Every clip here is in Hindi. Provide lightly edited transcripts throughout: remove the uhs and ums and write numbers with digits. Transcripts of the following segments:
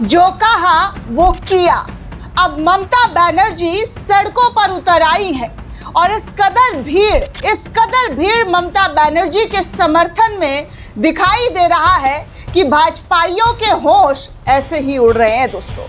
जो कहा वो किया। अब ममता बनर्जी सड़कों पर उतर आई है और इस कदर भीड़ ममता बनर्जी के समर्थन में दिखाई दे रहा है कि भाजपाइयों के होश ऐसे ही उड़ रहे हैं दोस्तों।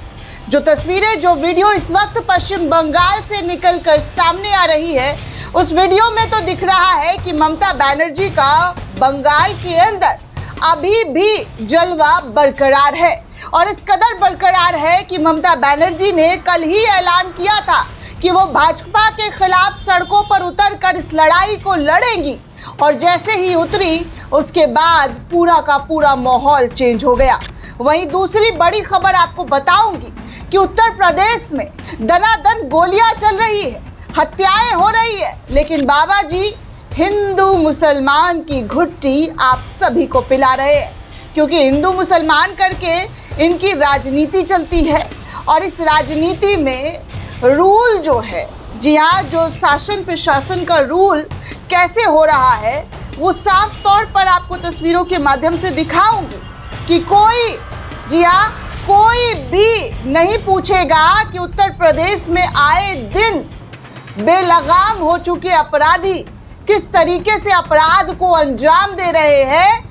जो तस्वीरें, जो वीडियो इस वक्त पश्चिम बंगाल से निकलकर सामने आ रही है, उस वीडियो में तो दिख रहा है कि ममता बनर्जी का बंगाल के अंदर अभी भी जलवा बरकरार है और इस कदर बरकरार है कि ममता बनर्जी ने कल ही ऐलान किया था कि वो भाजपा के खिलाफ सड़कों पर उतरकर इस लड़ाई को लड़ेंगी और जैसे ही उतरी उसके बाद पूरा का पूरा माहौल चेंज हो गया। वहीं दूसरी बड़ी खबर आपको बताऊंगी कि उत्तर प्रदेश में दनादन गोलियां चल रही है, हत्याएं हो रही है, लेकिन बाबा जी हिंदू मुसलमान की घुट्टी आप सभी को पिला रहे हैं, क्योंकि हिंदू मुसलमान करके इनकी राजनीति चलती है और इस राजनीति में रूल जो है, जी हाँ, जो शासन प्रशासन का रूल कैसे हो रहा है वो साफ तौर पर आपको तस्वीरों के माध्यम से दिखाऊंगी कि कोई भी नहीं पूछेगा कि उत्तर प्रदेश में आए दिन बेलगाम हो चुके अपराधी किस तरीके से अपराध को अंजाम दे रहे हैं,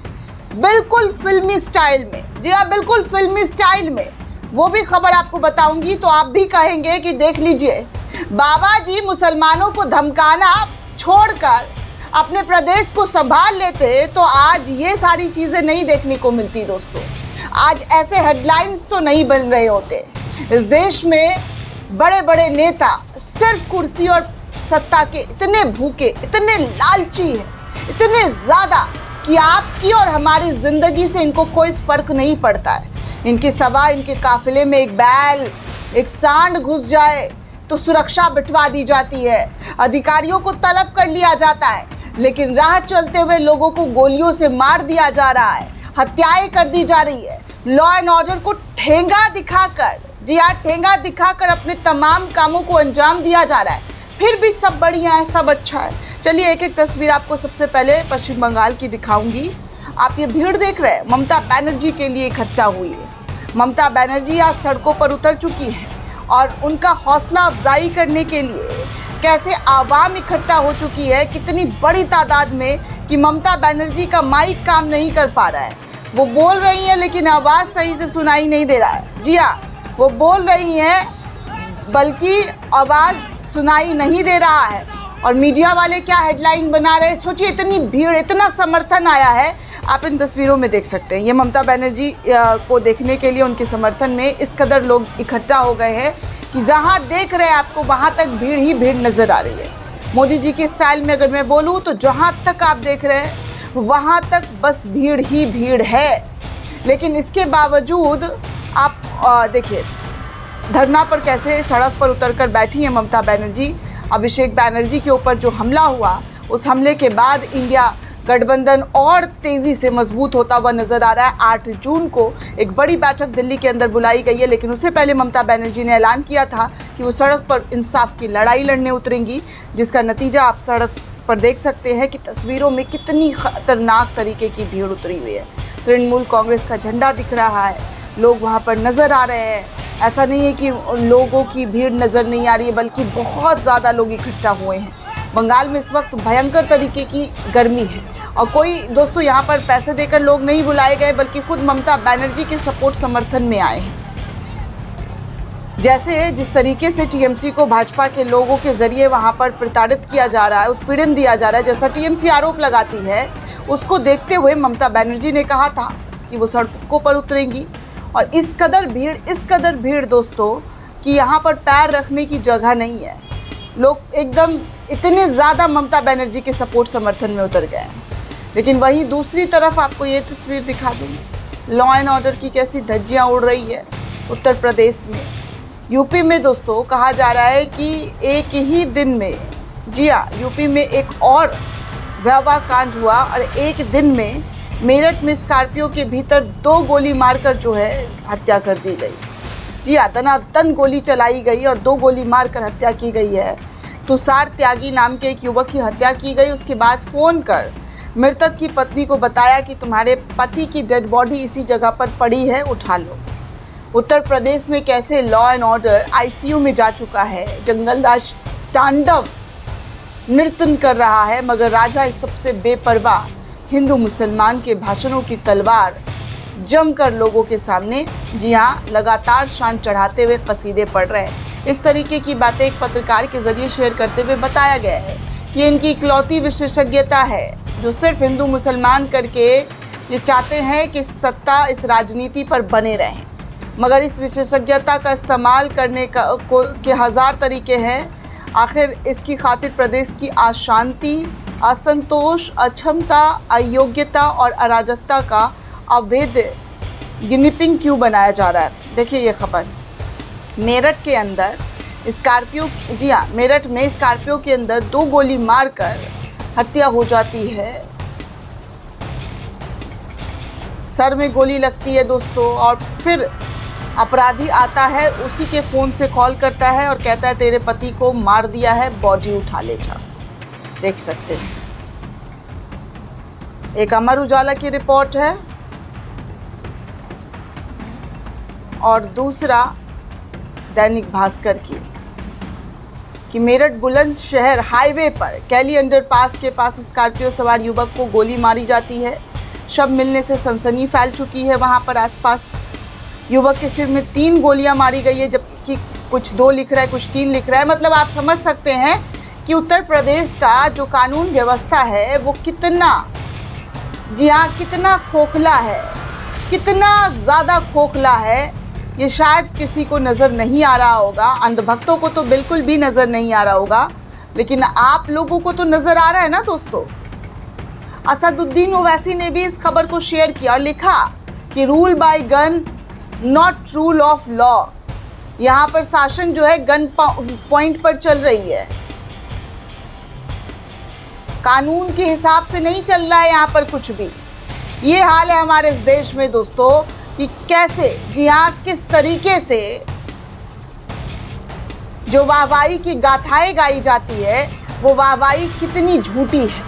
बिल्कुल फिल्मी स्टाइल में। जी हाँ, बिल्कुल फिल्मी स्टाइल में। वो भी खबर आपको बताऊंगी तो आप भी कहेंगे कि देख लीजिए, बाबा जी मुसलमानों को धमकाना छोड़कर अपने प्रदेश को संभाल लेते तो आज ये सारी चीज़ें नहीं देखने को मिलती दोस्तों। आज ऐसे हेडलाइंस तो नहीं बन रहे होते। इस देश में बड़े बड़े नेता सिर्फ कुर्सी और सत्ता के इतने भूखे, इतने लालची हैं, इतने ज़्यादा कि आपकी और हमारी ज़िंदगी से इनको कोई फ़र्क नहीं पड़ता है। इनके इनके काफिले में एक बैल, एक सांड घुस जाए तो सुरक्षा बिठवा दी जाती है, अधिकारियों को तलब कर लिया जाता है, लेकिन राह चलते हुए लोगों को गोलियों से मार दिया जा रहा है, हत्याएं कर दी जा रही है। लॉ एंड ऑर्डर को ठेंगा दिखाकर, जी हाँ, ठेंगा दिखाकर अपने तमाम कामों को अंजाम दिया जा रहा है। फिर भी सब बढ़िया है, सब अच्छा है। चलिए एक एक तस्वीर आपको सबसे पहले पश्चिम बंगाल की दिखाऊंगी। आप ये भीड़ देख रहे हैं, ममता बनर्जी के लिए इकट्ठा हुई है। ममता बनर्जी आज सड़कों पर उतर चुकी है और उनका हौसला अफजाई करने के लिए कैसे आवाम इकट्ठा हो चुकी है, कितनी बड़ी तादाद में, कि ममता बनर्जी का माइक काम नहीं कर पा रहा है। वो बोल रही है लेकिन आवाज़ सही से सुनाई नहीं दे रहा है। जी हाँ, वो बोल रही हैं बल्कि आवाज़ सुनाई नहीं दे रहा है। और मीडिया वाले क्या हेडलाइन बना रहे हैं, सोचिए, इतनी भीड़, इतना समर्थन आया है। आप इन तस्वीरों में देख सकते हैं, ये ममता बनर्जी को देखने के लिए उनके समर्थन में इस कदर लोग इकट्ठा हो गए हैं कि जहां देख रहे हैं आपको वहां तक भीड़ ही भीड़ नज़र आ रही है। मोदी जी के स्टाइल में अगर मैं बोलूँ तो जहां तक आप देख रहे हैं वहां तक बस भीड़ ही भीड़ है। लेकिन इसके बावजूद आप देखिए धरना पर कैसे सड़क पर उतरकर बैठी हैं ममता बनर्जी। अभिषेक बनर्जी के ऊपर जो हमला हुआ, उस हमले के बाद इंडिया गठबंधन और तेज़ी से मजबूत होता हुआ नज़र आ रहा है। 8 जून को एक बड़ी बैठक दिल्ली के अंदर बुलाई गई है, लेकिन उससे पहले ममता बनर्जी ने ऐलान किया था कि वो सड़क पर इंसाफ की लड़ाई लड़ने उतरेंगी, जिसका नतीजा आप सड़क पर देख सकते हैं कि तस्वीरों में कितनी खतरनाक तरीके की भीड़ उतरी हुई है। तृणमूल कांग्रेस का झंडा दिख रहा है, लोग वहाँ पर नज़र आ रहे हैं। ऐसा नहीं है कि लोगों की भीड़ नज़र नहीं आ रही है, बल्कि बहुत ज़्यादा लोग इकट्ठा हुए हैं। बंगाल में इस वक्त भयंकर तरीके की गर्मी है और कोई दोस्तों यहाँ पर पैसे देकर लोग नहीं बुलाए गए, बल्कि खुद ममता बनर्जी के सपोर्ट समर्थन में आए हैं। जैसे जिस तरीके से टीएमसी को भाजपा के लोगों के जरिए वहाँ पर प्रताड़ित किया जा रहा है, उत्पीड़न दिया जा रहा है, जैसा टीएमसी आरोप लगाती है, उसको देखते हुए ममता बनर्जी ने कहा था कि वो सड़कों पर उतरेंगी। और इस कदर भीड़ दोस्तों कि यहाँ पर पैर रखने की जगह नहीं है। लोग एकदम इतने ज़्यादा ममता बनर्जी के सपोर्ट समर्थन में उतर गए हैं। लेकिन वहीं दूसरी तरफ आपको ये तस्वीर दिखा दूँगी, लॉ एंड ऑर्डर की कैसी धज्जियाँ उड़ रही है उत्तर प्रदेश में। यूपी में दोस्तों कहा जा रहा है कि एक ही दिन में, जी हाँ, यूपी में एक और भयावह कांड हुआ और एक दिन में मेरठ में स्कॉर्पियो के भीतर 2 गोली मारकर जो है हत्या कर दी गई। जी हाँ, दनादन गोली चलाई गई और 2 गोली मारकर हत्या की गई है। तुषार त्यागी नाम के एक युवक की हत्या की गई। उसके बाद फ़ोन कर मृतक की पत्नी को बताया कि तुम्हारे पति की डेड बॉडी इसी जगह पर पड़ी है, उठा लो। उत्तर प्रदेश में कैसे लॉ एंड ऑर्डर आईसीयू में जा चुका है। जंगल राज तांडव नृत्य कर रहा है, मगर राजा इस सबसे बेपरवाह हिंदू मुसलमान के भाषणों की तलवार जमकर लोगों के सामने, जी हाँ, लगातार शान चढ़ाते हुए कसीदे पढ़ रहे हैं। इस तरीके की बातें एक पत्रकार के जरिए शेयर करते हुए बताया गया है कि इनकी इकलौती विशेषज्ञता है, जो सिर्फ हिंदू मुसलमान करके ये चाहते हैं कि सत्ता इस राजनीति पर बने रहें। मगर इस विशेषज्ञता का इस्तेमाल करने के हजार तरीके हैं। आखिर इसकी खातिर प्रदेश की अशांति, असंतोष, अक्षमता, अयोग्यता और अराजकता का अवैध गिनीपिंग क्यों बनाया जा रहा है। देखिए ये खबर, मेरठ के अंदर स्कॉर्पियो, जी हाँ, मेरठ में स्कॉर्पियो के अंदर 2 गोली मारकर हत्या हो जाती है। सर में गोली लगती है दोस्तों, और फिर अपराधी आता है, उसी के फ़ोन से कॉल करता है और कहता है तेरे पति को मार दिया है, बॉडी उठा ले जा। देख सकते हैं, एक अमर उजाला की रिपोर्ट है और दूसरा दैनिक भास्कर की, कि मेरठ बुलंदशहर हाईवे पर कैली अंडरपास के पास स्कॉर्पियो सवार युवक को गोली मारी जाती है। शव मिलने से सनसनी फैल चुकी है वहां पर आसपास। युवक के सिर में 3 गोलियां मारी गई है, जबकि कुछ 2 लिख रहा है, कुछ 3 लिख रहा है। मतलब आप समझ सकते हैं कि उत्तर प्रदेश का जो कानून व्यवस्था है वो कितना, जी हाँ, कितना खोखला है, कितना ज़्यादा खोखला है। ये शायद किसी को नज़र नहीं आ रहा होगा, अंधभक्तों को तो बिल्कुल भी नज़र नहीं आ रहा होगा, लेकिन आप लोगों को तो नज़र आ रहा है ना दोस्तों। असदुद्दीन ओवैसी ने भी इस खबर को शेयर किया और लिखा कि rule by gun not rule of law. यहाँ पर शासन जो है गन पॉइंट पर चल रही है, कानून के हिसाब से नहीं चल रहा है यहाँ पर कुछ भी। ये हाल है हमारे इस देश में दोस्तों, कि कैसे, जी हाँ, किस तरीके से जो वाहवाही की गाथाएं गाई जाती है वो वाहवाही कितनी झूठी है।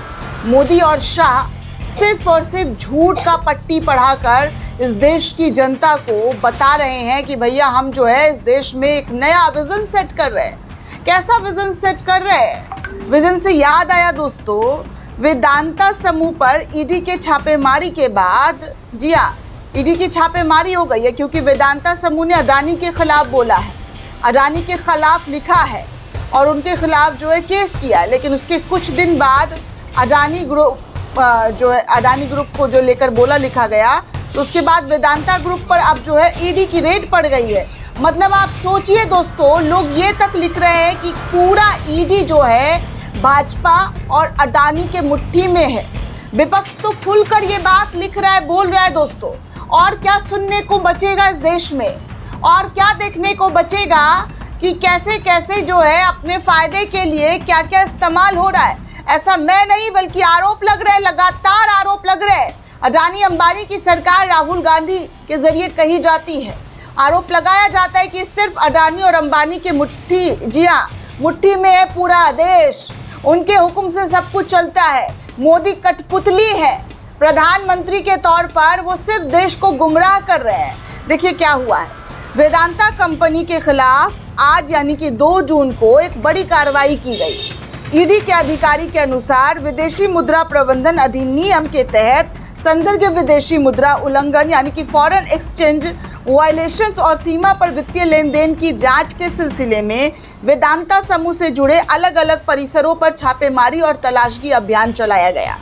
मोदी और शाह सिर्फ और सिर्फ झूठ का पट्टी पढ़ाकर इस देश की जनता को बता रहे हैं कि भैया हम जो है इस देश में एक नया विजन सेट कर रहे हैं। कैसा विजन सेट कर रहे हैं? विजन से याद आया दोस्तों, वेदांता समूह पर ईडी के छापेमारी के बाद, जी हाँ, ईडी की छापेमारी हो गई है क्योंकि वेदांता समूह ने अडानी के खिलाफ बोला है, अडानी के खिलाफ लिखा है और उनके खिलाफ जो है केस किया है। लेकिन उसके कुछ दिन बाद अडानी ग्रुप जो है, अडानी ग्रुप को जो लेकर बोला लिखा गया, तो उसके बाद वेदांता ग्रुप पर अब जो है ईडी की रेड पड़ गई है। मतलब आप सोचिए दोस्तों, लोग ये तक लिख रहे हैं कि पूरा ईडी जो है भाजपा और अडानी के मुट्ठी में है। विपक्ष तो खुलकर ये बात लिख रहा है, बोल रहा है दोस्तों। और क्या सुनने को बचेगा इस देश में, और क्या देखने को बचेगा कि कैसे कैसे जो है अपने फायदे के लिए क्या क्या इस्तेमाल हो रहा है। ऐसा मैं नहीं बल्कि आरोप लग रहे हैं, लगातार आरोप लग रहे हैं। अडानी अंबानी की सरकार राहुल गांधी के जरिए कही जाती है, आरोप लगाया जाता है कि सिर्फ अडानी और अंबानी के मुट्ठी, जी हाँ, मुट्ठी में है पूरा देश, उनके हुक्म से सब कुछ चलता है। मोदी कठपुतली है, प्रधानमंत्री के तौर पर वो सिर्फ देश को गुमराह कर रहे हैं। देखिए क्या हुआ है, वेदांता कंपनी के खिलाफ आज यानी कि 2 जून को एक बड़ी कार्रवाई की गई। ईडी के अधिकारी के अनुसार विदेशी मुद्रा प्रबंधन अधिनियम के तहत संदिग्ध विदेशी मुद्रा उल्लंघन यानी कि फॉरेन एक्सचेंज वायलेशंस और सीमा पर वित्तीय लेन देन की जांच के सिलसिले में वेदांता समूह से जुड़े अलग अलग परिसरों पर छापेमारी और तलाशी अभियान चलाया गया।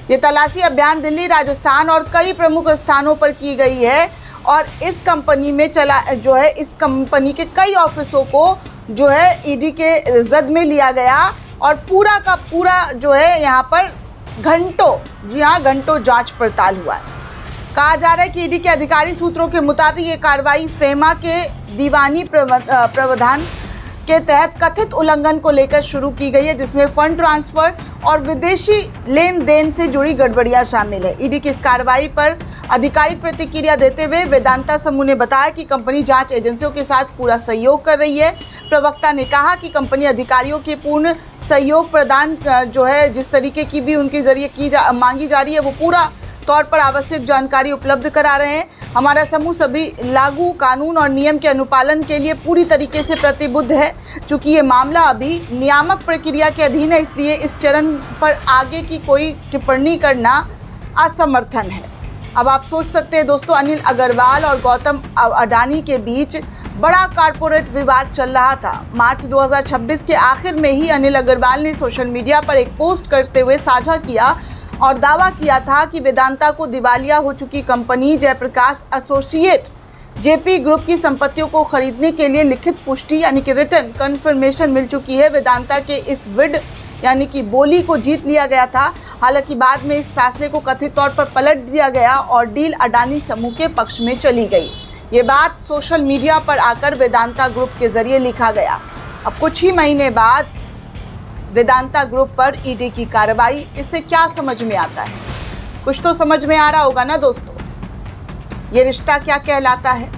ये तलाशी अभियान दिल्ली, राजस्थान और कई प्रमुख स्थानों पर की गई है और इस कंपनी में इस कंपनी के कई ऑफिसों को जो है ईडी के जद में लिया गया और पूरा का पूरा जो है यहाँ पर घंटों, जी हाँ, घंटों जांच पड़ताल हुआ है। कहा जा रहा है कि ईडी के अधिकारी सूत्रों के मुताबिक ये कार्रवाई फेमा के दीवानी प्रावधान के तहत कथित उल्लंघन को लेकर शुरू की गई है, जिसमें फंड ट्रांसफर और विदेशी लेन देन से जुड़ी गड़बड़ियां शामिल है। ईडी की इस कार्रवाई पर आधिकारिक प्रतिक्रिया देते हुए वेदांता समूह ने बताया कि कंपनी जांच एजेंसियों के साथ पूरा सहयोग कर रही है। प्रवक्ता ने कहा कि कंपनी अधिकारियों के पूर्ण सहयोग प्रदान जो है जिस तरीके की भी उनके जरिए मांगी जा रही है वो पूरा तौर पर आवश्यक जानकारी उपलब्ध करा रहे हैं। हमारा समूह सभी लागू कानून और नियम के अनुपालन के लिए पूरी तरीके से प्रतिबद्ध है। चूंकि ये मामला अभी नियामक प्रक्रिया के अधीन है, इसलिए इस चरण पर आगे की कोई टिप्पणी करना असमर्थन है। अब आप सोच सकते हैं दोस्तों, अनिल अग्रवाल और गौतम अडानी के बीच बड़ा कारपोरेट विवाद चल रहा था। मार्च 2026 के आखिर में ही अनिल अग्रवाल ने सोशल मीडिया पर एक पोस्ट करते हुए साझा किया और दावा किया था कि वेदांता को दिवालिया हो चुकी company Jaiprakash associate JP group की संपत्तियों को खरीदने के लिए लिखित पुष्टि यानी कि रिटर्न कन्फर्मेशन मिल चुकी है। वेदांता के इस बिड यानी कि बोली को जीत लिया गया था। हालांकि बाद में इस फैसले को कथित तौर पर पलट दिया गया और डील अडानी समूह के पक्ष में चली गई। ये बात सोशल मीडिया पर आकर वेदांता ग्रुप के जरिए लिखा गया। अब कुछ ही महीने बाद वेदांता ग्रुप पर ईडी की कार्रवाई, इससे क्या समझ में आता है? कुछ तो समझ में आ रहा होगा ना दोस्तों, ये रिश्ता क्या कहलाता है।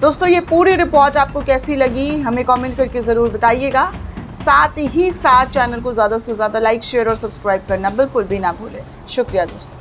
दोस्तों ये पूरी रिपोर्ट आपको कैसी लगी हमें कमेंट करके ज़रूर बताइएगा। साथ ही साथ चैनल को ज़्यादा से ज़्यादा लाइक शेयर और सब्सक्राइब करना बिल्कुल भी ना भूलें। शुक्रिया दोस्तों।